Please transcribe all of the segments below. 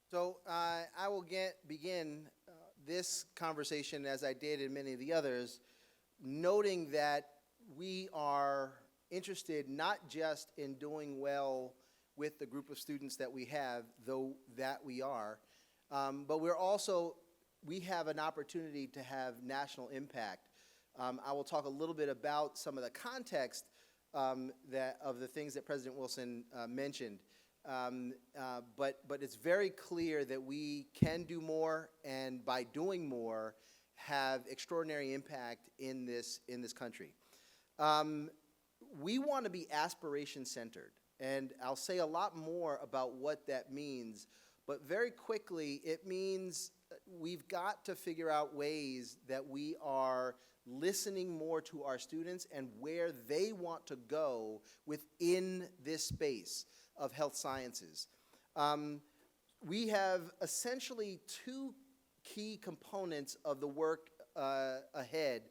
So I will begin this conversation, as I did in many of the others, noting that we are interested not just in doing well with the group of students that we have, though that we are, but we have an opportunity to have national impact. I will talk a little bit about some of the context of the things that President Wilson mentioned. But it's very clear that we can do more, and by doing more, have extraordinary impact in this country. We want to be aspiration-centered, and I'll say a lot more about what that means, but very quickly, it means we've got to figure out ways that we are listening more to our students and where they want to go within this space of health sciences. We have essentially two key components of the work ahead,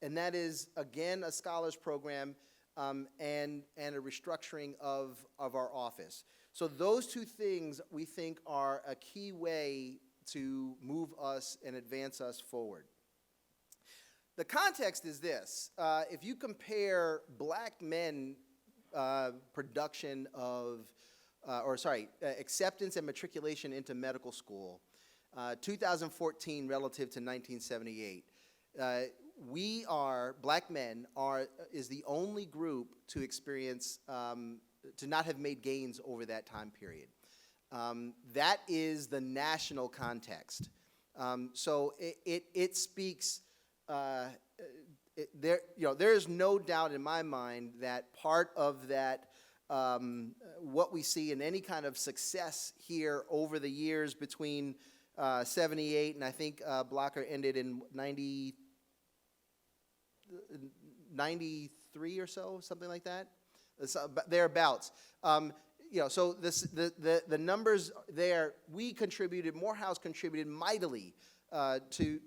and that is, again, a scholars program and a restructuring of our office. So those two things we think are a key way to move us and advance us forward. The context is this. If you compare black men production of, acceptance and matriculation into medical school, 2014 relative to 1978, black men is the only group to experience, to not have made gains over that time period. That is the national context. So it speaks, there is no doubt in my mind that part of that, what we see in any kind of success here over the years between 78 and I think Blocker ended in 93 or so, something like that, thereabouts. So the numbers there, Morehouse contributed mightily to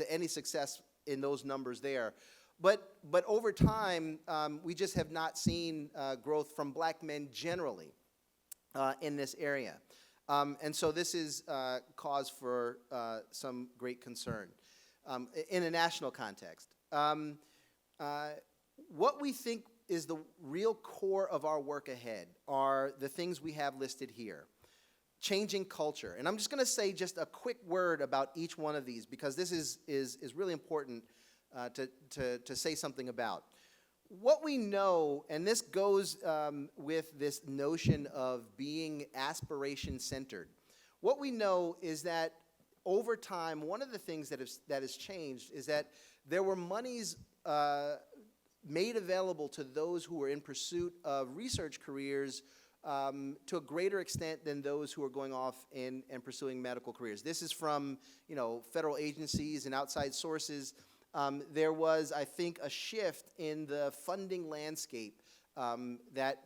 any success in those numbers there. But over time, we just have not seen growth from black men generally in this area. And so this is cause for some great concern in a national context. What we think is the real core of our work ahead are the things we have listed here. Changing culture. And I'm just going to say just a quick word about each one of these because this is really important to say something about. What we know, and this goes with this notion of being aspiration-centered, what we know is that over time, one of the things that has changed is that there were monies made available to those who were in pursuit of research careers to a greater extent than those who are going off and pursuing medical careers. This is from federal agencies and outside sources. There was, I think, a shift in the funding landscape that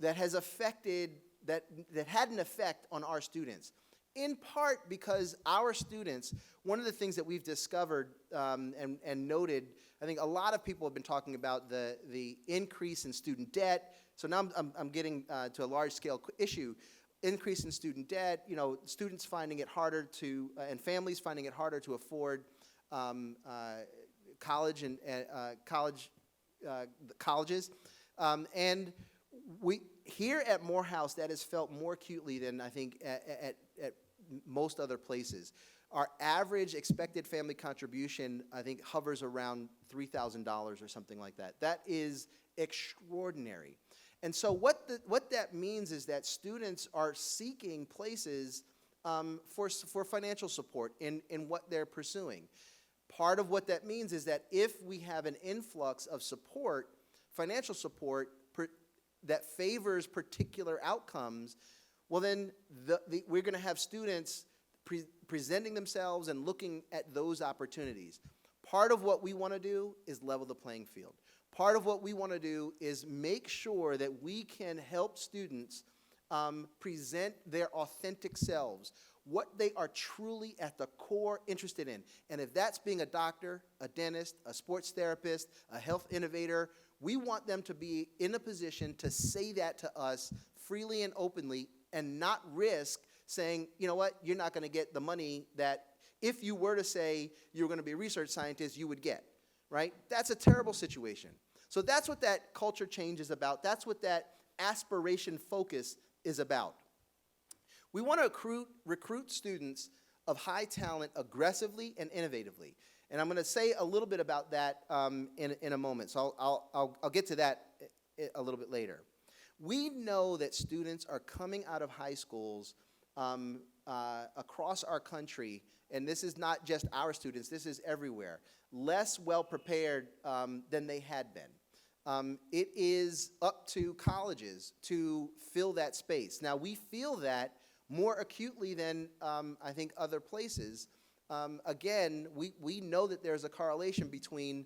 has affected that had an effect on our students. In part because our students, one of the things that we've discovered and noted, I think a lot of people have been talking about the increase in student debt. So now I'm getting to a large-scale issue. Increase in student debt, students finding it harder to, and families finding it harder to afford college and colleges. And we here at Morehouse, that is felt more acutely than I think at most other places. Our average expected family contribution, I think, hovers around $3,000 or something like that. That is extraordinary. And so what that means is that students are seeking places for financial support in what they're pursuing. Part of what that means is that if we have an influx of support, financial support, that favors particular outcomes, well then we're going to have students presenting themselves and looking at those opportunities. Part of what we want to do is level the playing field. Part of what we want to do is make sure that we can help students present their authentic selves, what they are truly at the core interested in. And if that's being a doctor, a dentist, a sports therapist, a health innovator, we want them to be in a position to say that to us freely and openly and not risk saying, you know what, you're not going to get the money that if you were to say you're going to be a research scientist, you would get, right? That's a terrible situation. So that's what that culture change is about. That's what that aspiration focus is about. We want to recruit students of high talent aggressively and innovatively. And I'm going to say a little bit about that in a moment. So I'll get to that a little bit later. We know that students are coming out of high schools across our country, and this is not just our students, this is everywhere, less well prepared than they had been. It is up to colleges to fill that space. Now, we feel that more acutely than I think other places. Again, we know that there's a correlation between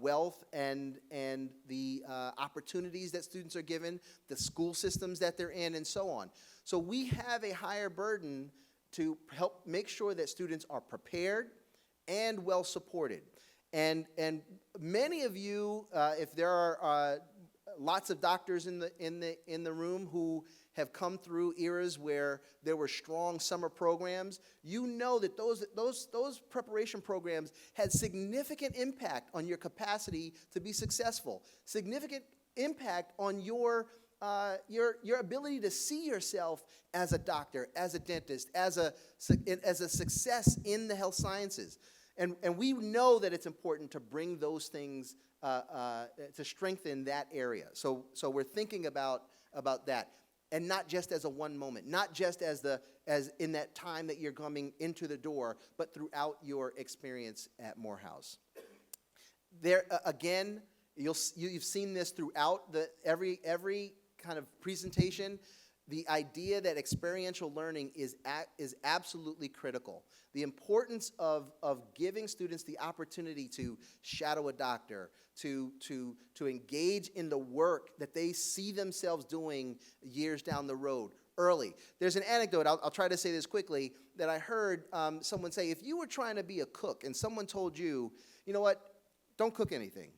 wealth and the opportunities that students are given, the school systems that they're in, and so on. So we have a higher burden to help make sure that students are prepared and well supported. And many of you, if there are lots of doctors in the room who have come through eras where there were strong summer programs, you know that those preparation programs had significant impact on your capacity to be successful, significant impact on your ability to see yourself as a doctor, as a dentist, as a success in the health sciences. And we know that it's important to bring those things to strengthen that area. So we're thinking about that. And not just as a one moment, not just as in that time that you're coming into the door, but throughout your experience at Morehouse. There again, you've seen this throughout every kind of presentation. The idea that experiential learning is absolutely critical. The importance of giving students the opportunity to shadow a doctor, to engage in the work that they see themselves doing years down the road early. There's an anecdote, I'll try to say this quickly, that I heard someone say, if you were trying to be a cook and someone told you, you know what, don't cook anything.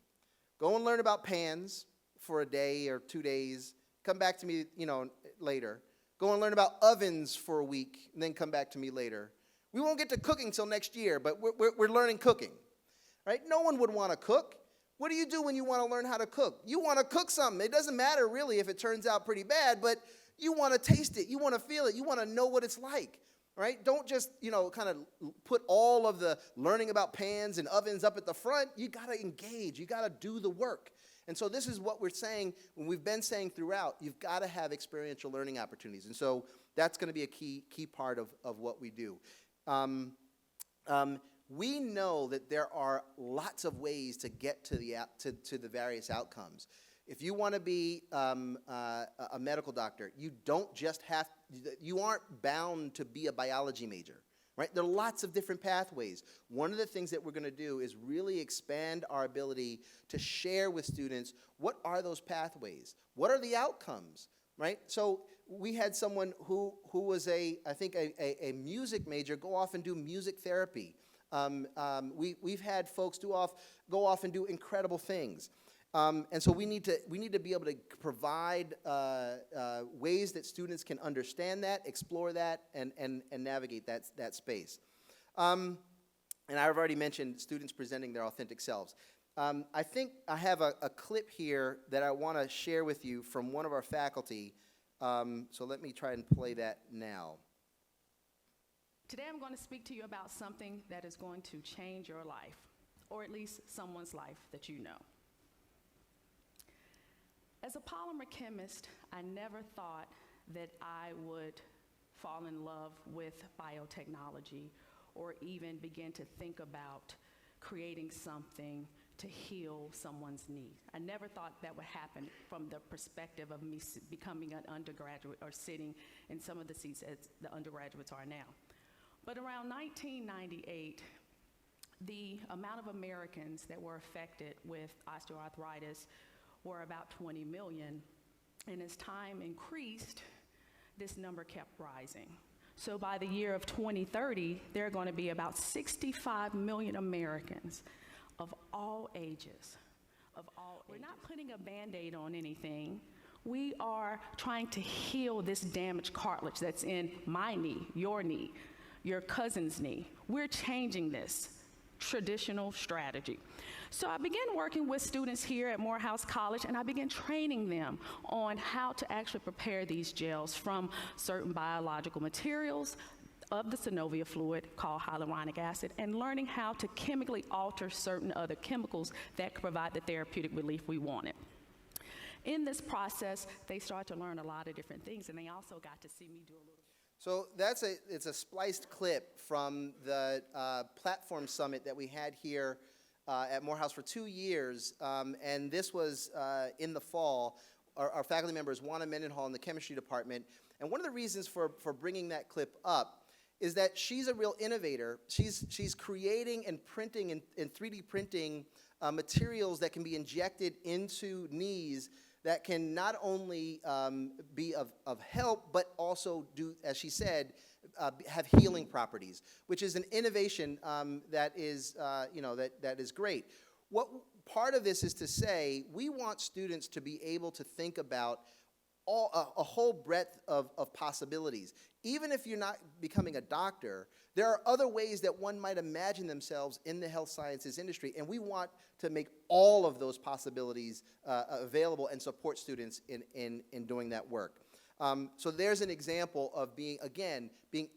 Go and learn about pans for a day or 2 days. Come back to me, later. Go and learn about ovens for a week, and then come back to me later. We won't get to cooking till next year, but we're learning cooking, right? No one would want to cook. What do you do when you want to learn how to cook? You want to cook something. It doesn't matter really if it turns out pretty bad, but you want to taste it. You want to feel it. You want to know what it's like, right? Don't just, kind of put all of the learning about pans and ovens up at the front. You got to engage. You got to do the work. And so this is what we're saying, when we've been saying throughout, you've got to have experiential learning opportunities. And so that's going to be a key part of what we do. We know that there are lots of ways to get to the various outcomes. If you want to be a medical doctor, you aren't bound to be a biology major. Right? There are lots of different pathways. One of the things that we're going to do is really expand our ability to share with students what are those pathways? What are the outcomes? Right? So we had someone who was I think a music major go off and do music therapy. We've had folks go off and do incredible things. And so we need to be able to provide ways that students can understand that, explore that, and navigate that space. And I've already mentioned students presenting their authentic selves. I think I have a clip here that I want to share with you from one of our faculty. So let me try and play that now. Today I'm going to speak to you about something that is going to change your life, or at least someone's life that you know. As a polymer chemist, I never thought that I would fall in love with biotechnology or even begin to think about creating something to heal someone's knee. I never thought that would happen from the perspective of me becoming an undergraduate or sitting in some of the seats as the undergraduates are now. But around 1998, the amount of Americans that were affected with osteoarthritis were about 20 million, and as time increased, this number kept rising. So by the year of 2030, there are going to be about 65 million Americans of all ages, We're not putting a Band-Aid on anything. We are trying to heal this damaged cartilage that's in my knee, your cousin's knee. We're changing this traditional strategy. So I began working with students here at Morehouse College, and I began training them on how to actually prepare these gels from certain biological materials of the synovial fluid called hyaluronic acid, and learning how to chemically alter certain other chemicals that could provide the therapeutic relief we wanted. In this process, they started to learn a lot of different things, and they also got to see me do a little. So it's a spliced clip from the platform summit that we had here at Morehouse for 2 years, and this was in the fall. Our faculty member is Juana Mendenhall in the chemistry department, and one of the reasons for bringing that clip up is that she's a real innovator. She's creating and printing and 3D printing materials that can be injected into knees that can not only be of help, but also do, as she said, have healing properties, which is an innovation that is, that is great. What part of this is to say we want students to be able to think about a whole breadth of possibilities. Even if you're not becoming a doctor, there are other ways that one might imagine themselves in the health sciences industry, and we want to make all of those possibilities available and support students in doing that work. So there's an example of being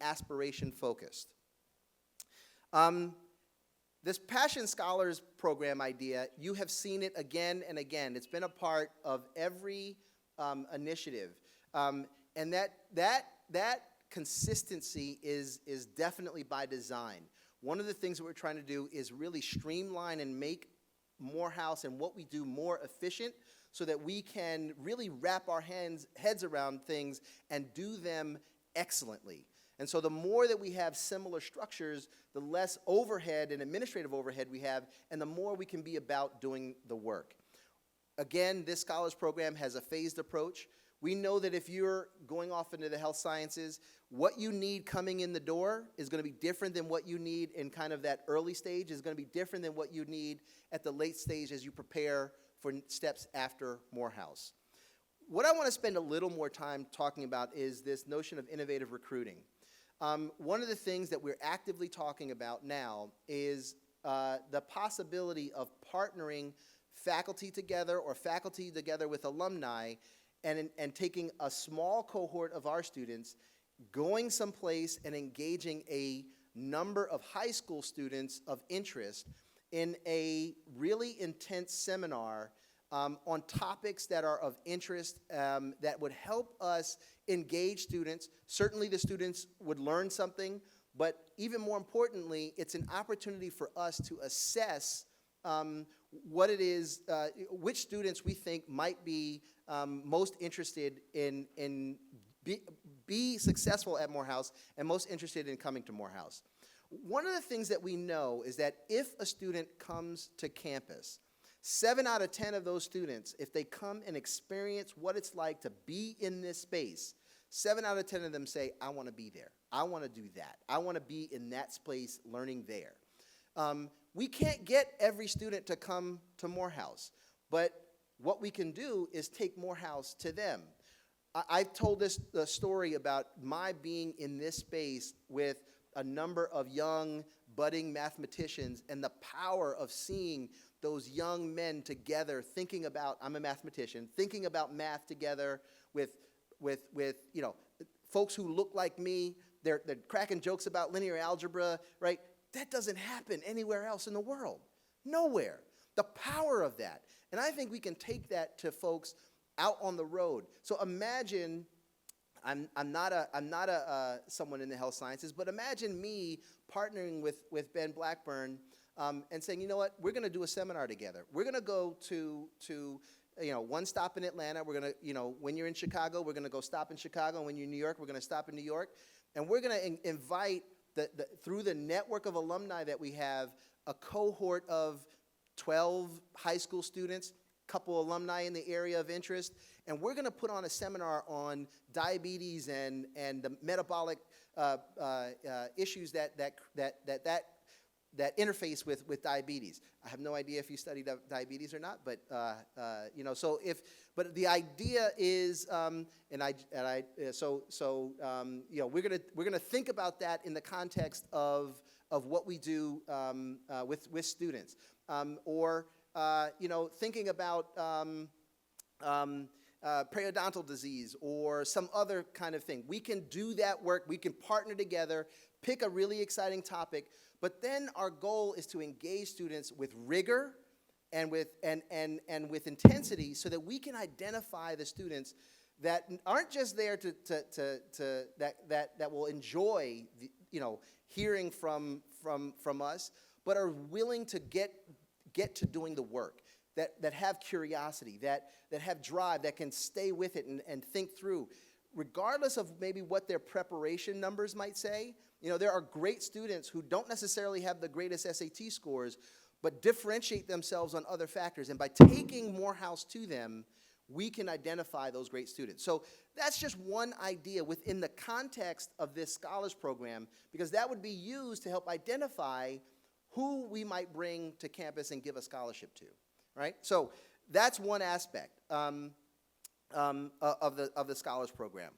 aspiration focused. This Passion Scholars Program idea, you have seen it again and again. It's been a part of every initiative, and that consistency is definitely by design. One of the things that we're trying to do is really streamline and make Morehouse and what we do more efficient, so that we can really wrap our heads around things and do them excellently. And so the more that we have similar structures, the less overhead and administrative overhead we have, and the more we can be about doing the work. Again, this scholars program has a phased approach. We know that if you're going off into the health sciences, what you need coming in the door is going to be different than what you need in kind of that early stage, is going to be different than what you need at the late stage as you prepare for steps after Morehouse. What I want to spend a little more time talking about is this notion of innovative recruiting. One of the things that we're actively talking about now is the possibility of partnering faculty together or faculty together with alumni and taking a small cohort of our students, going someplace and engaging a number of high school students of interest in a really intense seminar on topics that are of interest that would help us engage students. Certainly the students would learn something, but even more importantly, it's an opportunity for us to assess what it is, which students we think might be most interested in be successful at Morehouse and most interested in coming to Morehouse. One of the things that we know is that if a student comes to campus, 7 out of 10 of those students, if they come and experience what it's like to be in this space, 7 out of 10 of them say, I want to be there. I want to do that. I want to be in that space learning there. We can't get every student to come to Morehouse, but what we can do is take Morehouse to them. I've told this story about my being in this space with a number of young, budding mathematicians and the power of seeing those young men together thinking about, I'm a mathematician, thinking about math together with folks who look like me. They're cracking jokes about linear algebra, right? That doesn't happen anywhere else in the world. Nowhere. The power of that. And I think we can take that to folks out on the road. So imagine, I'm not someone in the health sciences, but imagine me partnering with Ben Blackburn and saying, you know what, we're going to do a seminar together. We're going to go to one stop in Atlanta. We're going to, when you're in Chicago, we're going to go stop in Chicago. And when you're in New York, we're going to stop in New York. And we're going to invite, through the network of alumni that we have, a cohort of 12 high school students, couple alumni in the area of interest, and we're going to put on a seminar on diabetes and the metabolic issues that that interface with diabetes. I have no idea if you studied diabetes or not, but but the idea is, we're gonna think about that in the context of what we do with students, thinking about periodontal disease or some other kind of thing. We can do that work. We can partner together, pick a really exciting topic, but then our goal is to engage students with rigor and with intensity, so that we can identify the students that aren't just there that will enjoy hearing from us, but are willing to get to doing the work, that have curiosity, that have drive, that can stay with it and think through, regardless of maybe what their preparation numbers might say. There are great students who don't necessarily have the greatest SAT scores, but differentiate themselves on other factors. And by taking Morehouse to them, we can identify those great students. So that's just one idea within the context of this scholars program, because that would be used to help identify who we might bring to campus and give a scholarship to, right? So that's one aspect of the scholars program.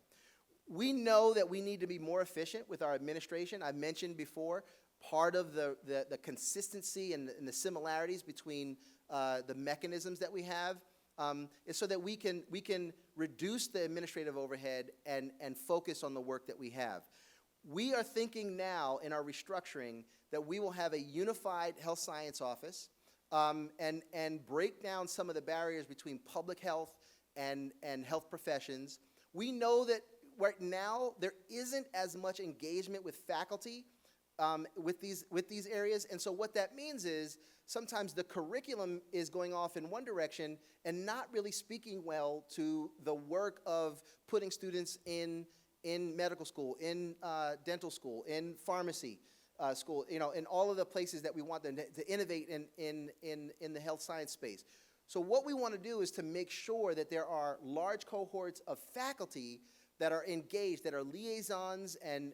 We know that we need to be more efficient with our administration. I mentioned before, part of the consistency and the similarities between the mechanisms that we have is so that we can reduce the administrative overhead and focus on the work that we have. We are thinking now in our restructuring that we will have a unified health science office and break down some of the barriers between public health and health professions. We know that right now there isn't as much engagement with faculty with these areas, and so what that means is sometimes the curriculum is going off in one direction and not really speaking well to the work of putting students in medical school, in dental school, in pharmacy school, in all of the places that we want them to innovate in the health science space. So what we want to do is to make sure that there are large cohorts of faculty that are engaged, that are liaisons and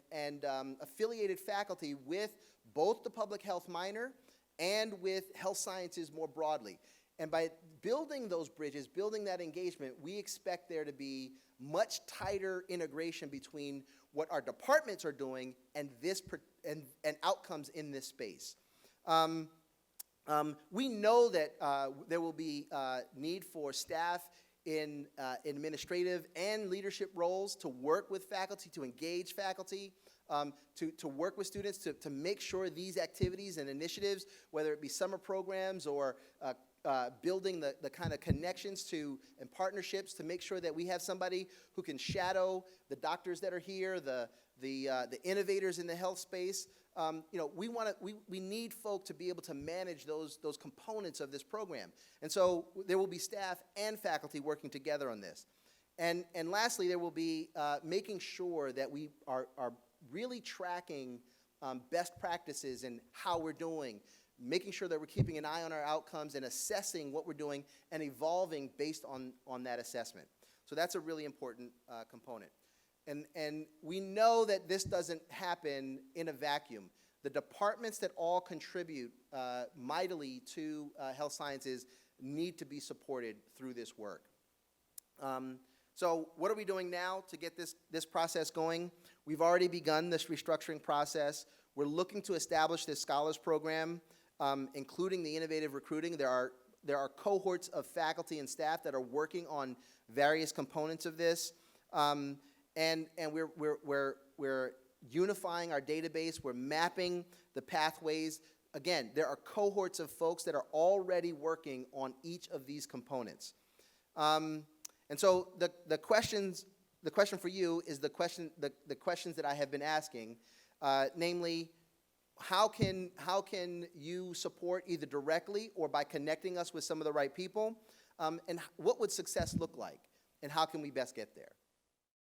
affiliated faculty with both the public health minor and with health sciences more broadly. And by building those bridges, building that engagement, we expect there to be much tighter integration between what our departments are doing and outcomes in this space. We know that there will be need for staff in administrative and leadership roles to work with faculty, to engage faculty, to work with students, to make sure these activities and initiatives, whether it be summer programs or building the kind of connections and partnerships, to make sure that we have somebody who can shadow the doctors that are here, the innovators in the health space. We need folk to be able to manage those components of this program. And so there will be staff and faculty working together on this. And lastly, there will be making sure that we are really tracking best practices and how we're doing, making sure that we're keeping an eye on our outcomes and assessing what we're doing and evolving based on that assessment. So that's a really important component. And we know that this doesn't happen in a vacuum. The departments that all contribute mightily to health sciences need to be supported through this work. So what are we doing now to get this process going? We've already begun this restructuring process. We're looking to establish this scholars program, including the innovative recruiting. There are cohorts of faculty and staff that are working on various components of this. And we're unifying our database. We're mapping the pathways. Again, there are cohorts of folks that are already working on each of these components. And so the question for you is the questions that I have been asking, namely, how can you support either directly or by connecting us with some of the right people, and what would success look like, and how can we best get there?